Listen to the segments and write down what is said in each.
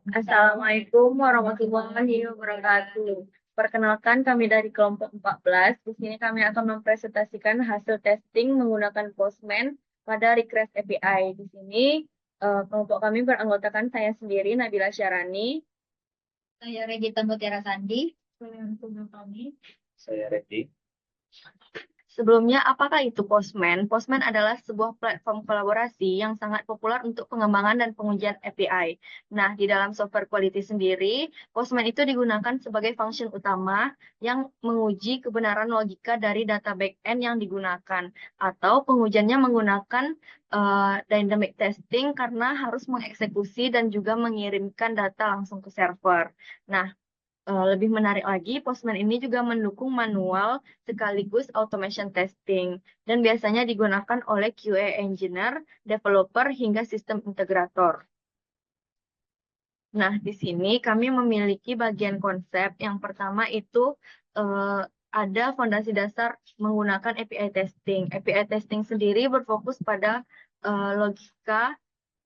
Assalamualaikum warahmatullahi wabarakatuh. Perkenalkan kami dari kelompok 14. Di sini kami akan mempresentasikan hasil testing menggunakan Postman pada request API. Di sini kelompok kami beranggotakan saya sendiri, Nabila Syarani. Saya Regita Mutiara Sandi. Saya Reddy. Sebelumnya, apakah itu Postman? Postman adalah sebuah platform kolaborasi yang sangat populer untuk pengembangan dan pengujian API. Nah, di dalam software quality sendiri, Postman itu digunakan sebagai function utama yang menguji kebenaran logika dari data backend yang digunakan. Atau pengujiannya menggunakan dynamic testing karena harus mengeksekusi dan juga mengirimkan data langsung ke server. Nah, lebih menarik lagi, Postman ini juga mendukung manual sekaligus automation testing dan biasanya digunakan oleh QA engineer, developer, hingga sistem integrator. Nah, di sini kami memiliki bagian konsep. Yang pertama itu ada fondasi dasar menggunakan API testing. API testing sendiri berfokus pada logika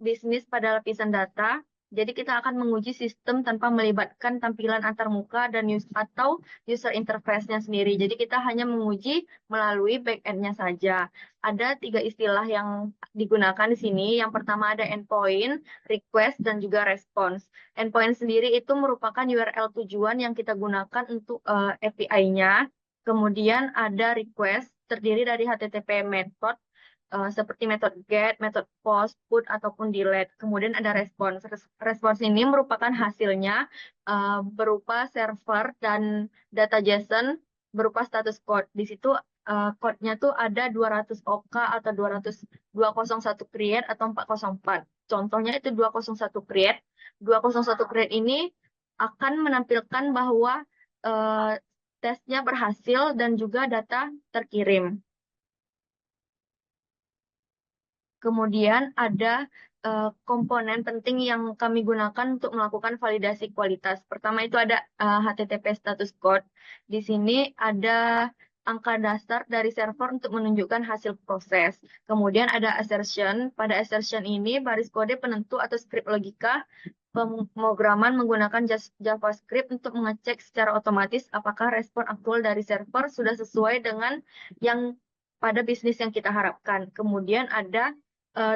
bisnis pada lapisan data. Jadi kita akan menguji sistem tanpa melibatkan tampilan antarmuka dan atau user interface-nya sendiri. Jadi kita hanya menguji melalui back-end-nya saja. Ada 3 istilah yang digunakan di sini. Yang pertama ada endpoint, request, dan juga response. Endpoint sendiri itu merupakan URL tujuan yang kita gunakan untuk API-nya. Kemudian ada request, terdiri dari HTTP method, seperti metode get, metode post, put, ataupun delete. Kemudian ada response. Response ini merupakan hasilnya berupa server dan data JSON berupa status code. Di situ code-nya tuh ada 200 OK atau 201 create atau 404. Contohnya itu 201 create. 201 create ini akan menampilkan bahwa tesnya berhasil dan juga data terkirim. Kemudian ada komponen penting yang kami gunakan untuk melakukan validasi kualitas. Pertama itu ada HTTP status code. Di sini ada angka dasar dari server untuk menunjukkan hasil proses. Kemudian ada assertion. Pada assertion ini baris kode penentu atau script logika pemrograman menggunakan JavaScript untuk mengecek secara otomatis apakah respon aktual dari server sudah sesuai dengan yang pada bisnis yang kita harapkan. Kemudian ada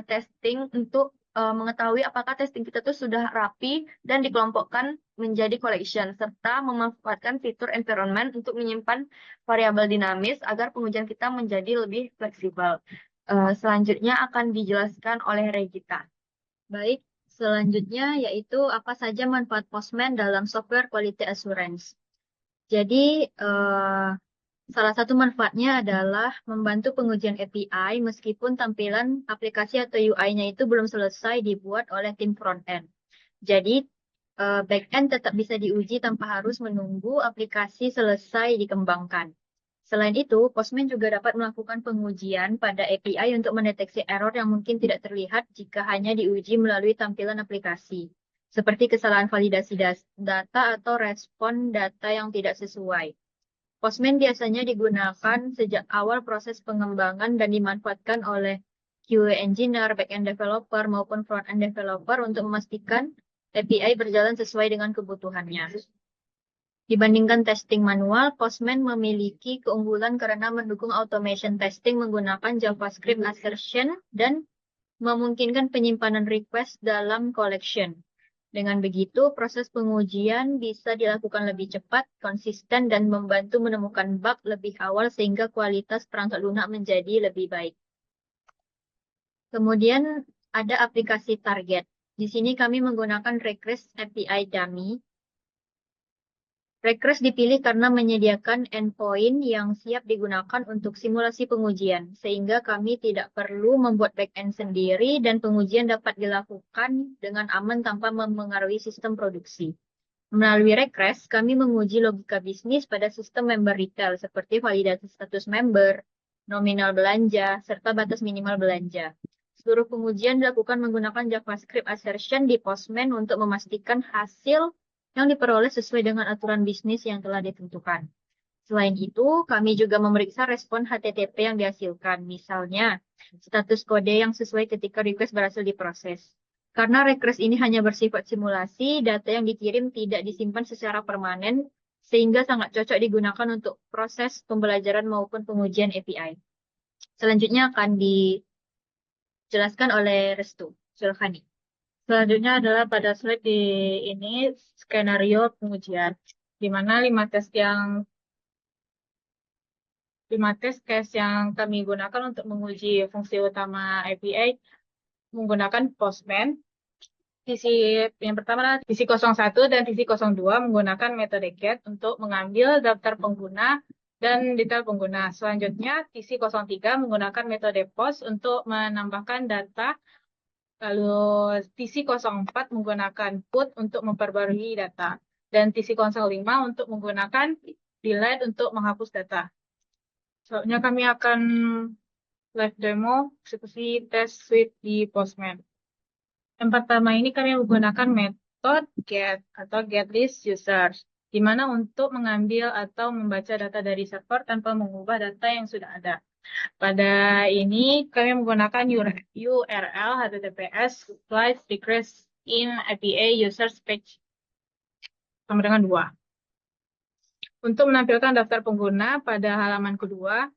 testing untuk mengetahui apakah testing kita tuh sudah rapi dan dikelompokkan menjadi collection, serta memanfaatkan fitur environment untuk menyimpan variabel dinamis agar pengujian kita menjadi lebih fleksibel. Selanjutnya akan dijelaskan oleh Regita. Baik, selanjutnya yaitu apa saja manfaat Postman dalam software quality assurance. Jadi, salah satu manfaatnya adalah membantu pengujian API meskipun tampilan aplikasi atau UI-nya itu belum selesai dibuat oleh tim front-end. Jadi, back-end tetap bisa diuji tanpa harus menunggu aplikasi selesai dikembangkan. Selain itu, Postman juga dapat melakukan pengujian pada API untuk mendeteksi error yang mungkin tidak terlihat jika hanya diuji melalui tampilan aplikasi, seperti kesalahan validasi data atau respon data yang tidak sesuai. Postman biasanya digunakan sejak awal proses pengembangan dan dimanfaatkan oleh QA engineer, backend developer, maupun front-end developer untuk memastikan API berjalan sesuai dengan kebutuhannya. Dibandingkan testing manual, Postman memiliki keunggulan karena mendukung automation testing menggunakan JavaScript assertion dan memungkinkan penyimpanan request dalam collection. Dengan begitu, proses pengujian bisa dilakukan lebih cepat, konsisten, dan membantu menemukan bug lebih awal sehingga kualitas perangkat lunak menjadi lebih baik. Kemudian ada aplikasi target. Di sini kami menggunakan Request API Dummy. Request dipilih karena menyediakan endpoint yang siap digunakan untuk simulasi pengujian, sehingga kami tidak perlu membuat backend sendiri dan pengujian dapat dilakukan dengan aman tanpa memengaruhi sistem produksi. Melalui request, kami menguji logika bisnis pada sistem member retail seperti validasi status member, nominal belanja, serta batas minimal belanja. Seluruh pengujian dilakukan menggunakan JavaScript assertion di Postman untuk memastikan hasil yang diperoleh sesuai dengan aturan bisnis yang telah ditentukan. Selain itu, kami juga memeriksa respon HTTP yang dihasilkan, misalnya status kode yang sesuai ketika request berhasil diproses. Karena request ini hanya bersifat simulasi, data yang dikirim tidak disimpan secara permanen, sehingga sangat cocok digunakan untuk proses pembelajaran maupun pengujian API. Selanjutnya akan dijelaskan oleh Restu. Silakan. Selanjutnya adalah pada slide di ini skenario pengujian, di mana 5 test case yang kami gunakan untuk menguji fungsi utama API menggunakan Postman. Yang pertama adalah TC01 dan TC02 menggunakan metode GET untuk mengambil daftar pengguna dan detail pengguna. Selanjutnya TC03 menggunakan metode POST untuk menambahkan data. Lalu TC04 menggunakan PUT untuk memperbarui data. Dan TC05 untuk menggunakan delete untuk menghapus data. Selanjutnya kami akan live demo eksekusi tes suite di Postman. Yang pertama ini kami menggunakan metode get atau get list users, di mana untuk mengambil atau membaca data dari server tanpa mengubah data yang sudah ada. Pada ini kami menggunakan URL HTTPS slide request in API users page sama dengan 2. Untuk menampilkan daftar pengguna pada halaman kedua,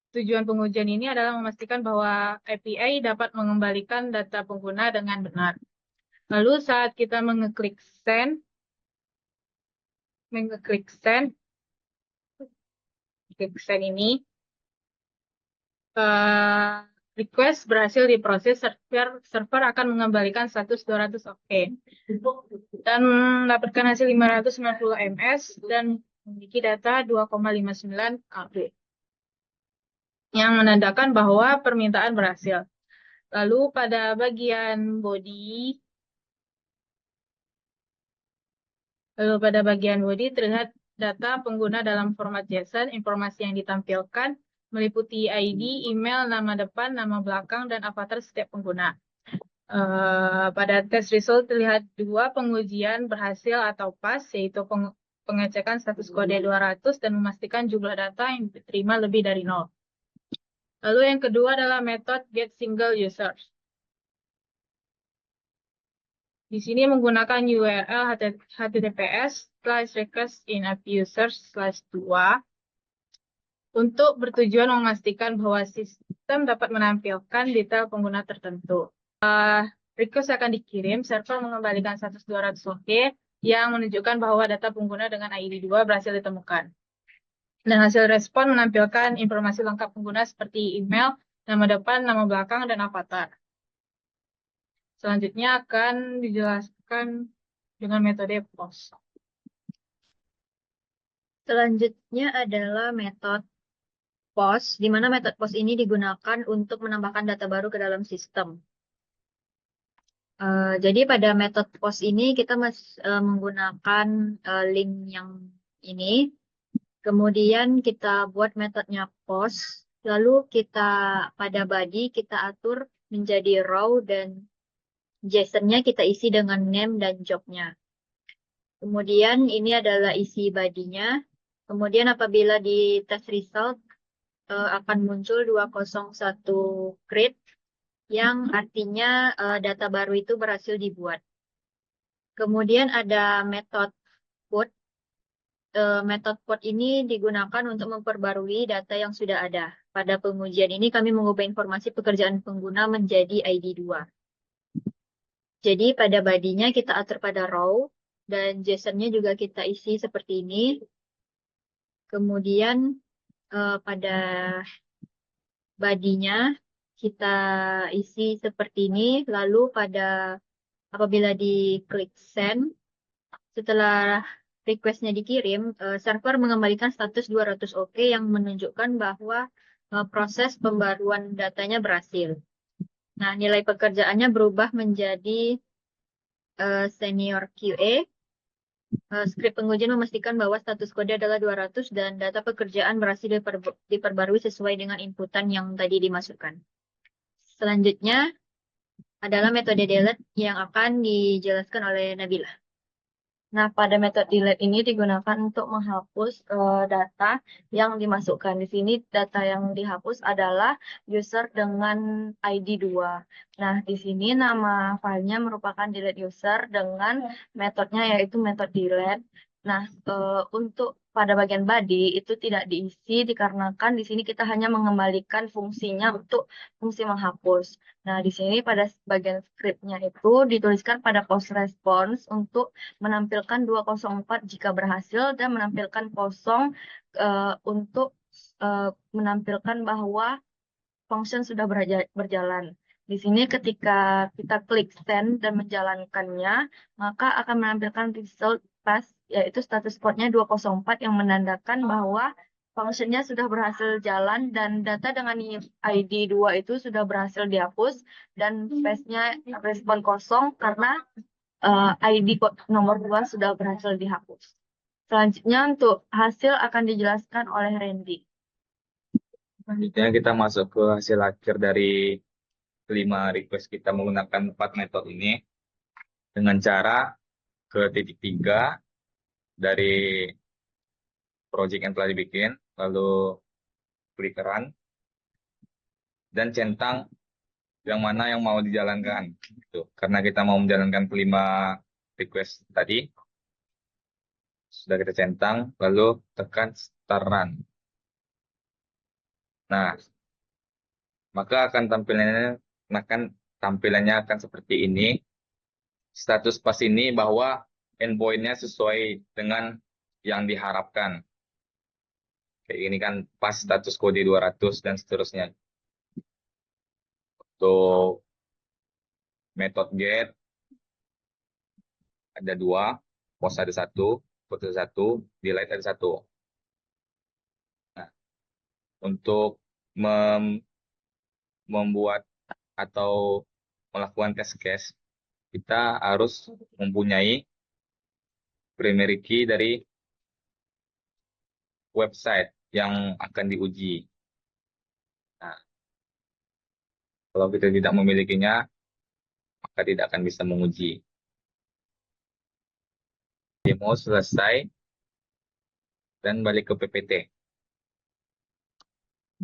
tujuan pengujian ini adalah memastikan bahwa API dapat mengembalikan data pengguna dengan benar. Lalu saat kita mengeklik send ini, request berhasil diproses, server akan mengembalikan status 200 oke. Dan mendapatkan hasil 590 ms dan memiliki data 2,59 KB. Yang menandakan bahwa permintaan berhasil. Lalu pada bagian body, terlihat data pengguna dalam format JSON. Informasi yang ditampilkan meliputi ID, email, nama depan, nama belakang, dan avatar setiap pengguna. Pada test result terlihat 2 pengujian berhasil atau pas, yaitu pengecekan status kode 200 dan memastikan jumlah data yang diterima lebih dari 0. Lalu yang kedua adalah metode get single users. Di sini menggunakan URL HTTPS /request in API users /2 untuk bertujuan memastikan bahwa sistem dapat menampilkan detail pengguna tertentu. Request akan dikirim, server mengembalikan status 200 oke yang menunjukkan bahwa data pengguna dengan ID 2 berhasil ditemukan. Dan hasil respon menampilkan informasi lengkap pengguna seperti email, nama depan, nama belakang, dan avatar. Selanjutnya akan dijelaskan dengan metode POST. Selanjutnya adalah metode POST, di mana metode POST ini digunakan untuk menambahkan data baru ke dalam sistem. Jadi pada metode POST ini kita menggunakan link yang ini. Kemudian kita buat metodenya POST. Lalu kita pada body kita atur menjadi raw dan JSON-nya kita isi dengan name dan job-nya. Kemudian ini adalah isi body-nya. Kemudian apabila di test result akan muncul 201 create yang artinya data baru itu berhasil dibuat. Kemudian ada metode put. Metode put ini digunakan untuk memperbarui data yang sudah ada. Pada pengujian ini kami mengubah informasi pekerjaan pengguna menjadi ID 2. Jadi pada body-nya kita atur pada raw dan JSON-nya juga kita isi seperti ini. Kemudian pada body-nya kita isi seperti ini. Lalu apabila diklik send, setelah request-nya dikirim, server mengembalikan status 200 oke yang menunjukkan bahwa proses pembaruan datanya berhasil. Nah, nilai pekerjaannya berubah menjadi senior QA. Skrip pengujian memastikan bahwa status kode adalah 200 dan data pekerjaan berhasil diperbarui sesuai dengan inputan yang tadi dimasukkan. Selanjutnya adalah metode delete yang akan dijelaskan oleh Nabila. Nah, pada metode delete ini digunakan untuk menghapus data yang dimasukkan. Di sini data yang dihapus adalah user dengan ID 2. Nah, di sini nama filenya merupakan delete user dengan metodenya yaitu metode delete. Nah, untuk pada bagian body itu tidak diisi dikarenakan di sini kita hanya mengembalikan fungsinya untuk fungsi menghapus. Nah, di sini pada bagian scriptnya itu dituliskan pada post response untuk menampilkan 204 jika berhasil dan menampilkan kosong untuk menampilkan bahwa function sudah berjalan. Di sini ketika kita klik send dan menjalankannya, maka akan menampilkan result pass, yaitu status code-nya 204 yang menandakan bahwa functionnya sudah berhasil jalan dan data dengan ID 2 itu sudah berhasil dihapus dan space-nya respon kosong karena ID nomor 2 sudah berhasil dihapus. Selanjutnya untuk hasil akan dijelaskan oleh Randy. Selanjutnya kita masuk ke hasil akhir dari 5 request kita menggunakan 4 metode ini dengan cara ke titik 3 dari project yang telah dibikin, lalu klik run dan centang yang mana yang mau dijalankan gitu. Karena kita mau menjalankan 5 request tadi, sudah kita centang lalu tekan start run. Nah, maka tampilannya akan seperti ini. Status pas ini bahwa endpoint-nya sesuai dengan yang diharapkan. Kayak ini kan pas status kode 200 dan seterusnya. Untuk method get ada 2, post ada 1, put ada 1, delete ada 1. Nah, untuk membuat atau melakukan test case, kita harus mempunyai primary key dari website yang akan diuji. Nah, kalau kita tidak memilikinya, maka tidak akan bisa menguji. Demo selesai dan balik ke PPT.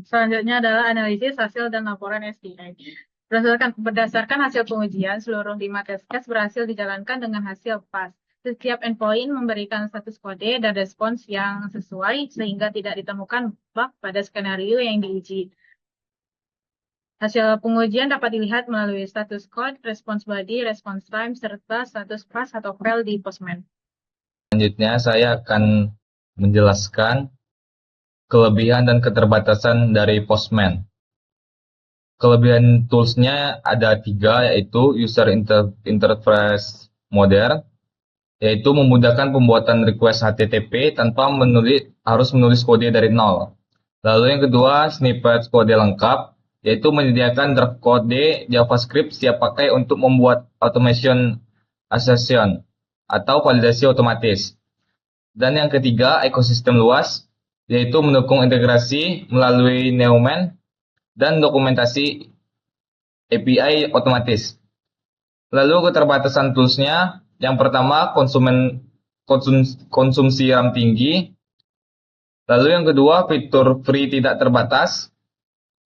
Selanjutnya adalah analisis hasil dan laporan SDI. Berdasarkan hasil pengujian, seluruh 5 test case berhasil dijalankan dengan hasil pas. Setiap endpoint memberikan status kode dan respons yang sesuai sehingga tidak ditemukan bug pada skenario yang diuji. Hasil pengujian dapat dilihat melalui status code, response body, response time, serta status pass atau fail di Postman. Selanjutnya saya akan menjelaskan kelebihan dan keterbatasan dari Postman. Kelebihan toolsnya ada 3, yaitu user interface modern, yaitu memudahkan pembuatan request HTTP tanpa harus menulis kode dari nol. Lalu yang kedua, snippet kode lengkap, yaitu menyediakan draft kode JavaScript siap pakai untuk membuat automation assertion atau validasi otomatis. Dan yang ketiga, ekosistem luas, yaitu mendukung integrasi melalui Neumann dan dokumentasi API otomatis. Lalu keterbatasan toolsnya, yang pertama konsumsi RAM tinggi, lalu yang kedua fitur free tidak terbatas,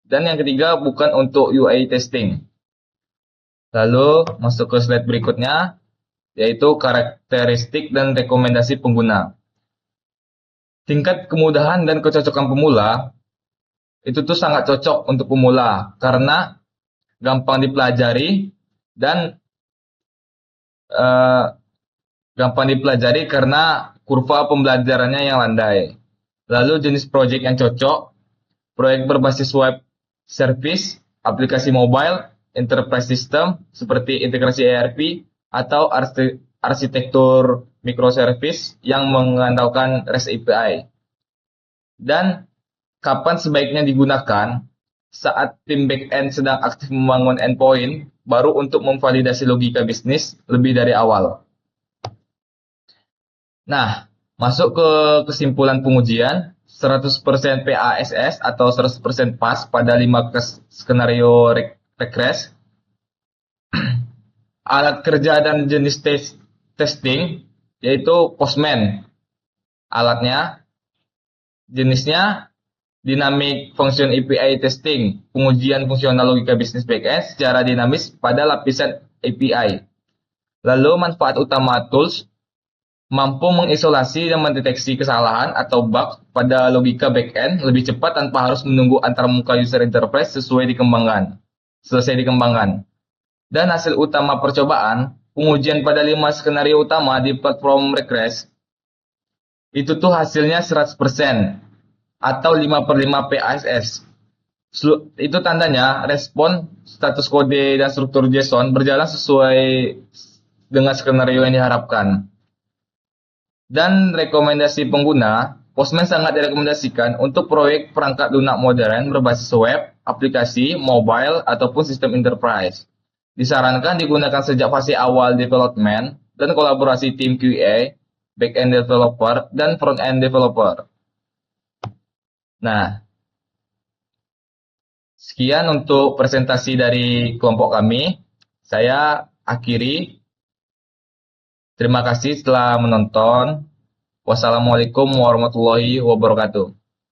dan yang ketiga bukan untuk UI testing. Lalu masuk ke slide berikutnya, yaitu karakteristik dan rekomendasi pengguna. Tingkat kemudahan dan kecocokan pemula itu tuh sangat cocok untuk pemula karena gampang dipelajari dan karena kurva pembelajarannya yang landai. Lalu jenis project yang cocok, proyek berbasis web service, aplikasi mobile, enterprise system seperti integrasi ERP atau arsitektur microservice yang mengandalkan REST API. Dan kapan sebaiknya digunakan? Saat tim backend sedang aktif membangun endpoint, baru untuk memvalidasi logika bisnis lebih dari awal. Nah, masuk ke kesimpulan pengujian, 100% PASS atau 100% pas pada 5 skenario regress. Alat kerja dan jenis testing yaitu Postman. Alatnya, jenisnya Dynamic Function API Testing, pengujian fungsional logika bisnis backend secara dinamis pada lapisan API. Lalu manfaat utama tools, mampu mengisolasi dan mendeteksi kesalahan atau bug pada logika backend lebih cepat tanpa harus menunggu antarmuka user interface selesai dikembangkan. Dan hasil utama percobaan, pengujian pada 5 skenario utama di platform Regress, itu tuh hasilnya 100% atau 5/5 PASS. Itu tandanya respon, status kode, dan struktur JSON berjalan sesuai dengan skenario yang diharapkan. Dan rekomendasi pengguna, Postman sangat direkomendasikan untuk proyek perangkat lunak modern berbasis web, aplikasi, mobile, ataupun sistem enterprise. Disarankan digunakan sejak fase awal development dan kolaborasi tim QA, back-end developer, dan front-end developer. Nah, sekian untuk presentasi dari kelompok kami. Saya akhiri. Terima kasih telah menonton. Wassalamualaikum warahmatullahi wabarakatuh.